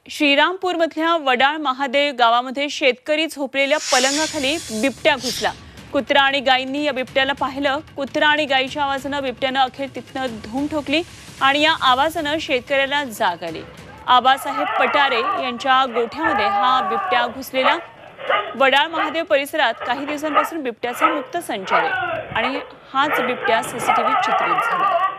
श्रीरामपूरमधल्या वडाळ महादेव गावामध्ये शेतकरी झोपलेल्या पलंगाखाली बिबट्या घुसला। कुत्रा आणि गायींनी या बिबट्याला पाहिलं। कुत्रा आणि गायीच्या आवाजाने बिबट्यानं अखेर तिथनं धूम ठोकली आणि या आवाजाने शेतकऱ्याला जाग आली। आबासाहेब पटारे यांच्या गोठ्यामध्ये हा बिबट्या घुसलेला। वडाळ महादेव परिसरात काही दिवसांपासून बिबट्याचा मुक्त संचार आहे आणि हाच बिबट्या सीसीटीव्ही चित्रित झाला।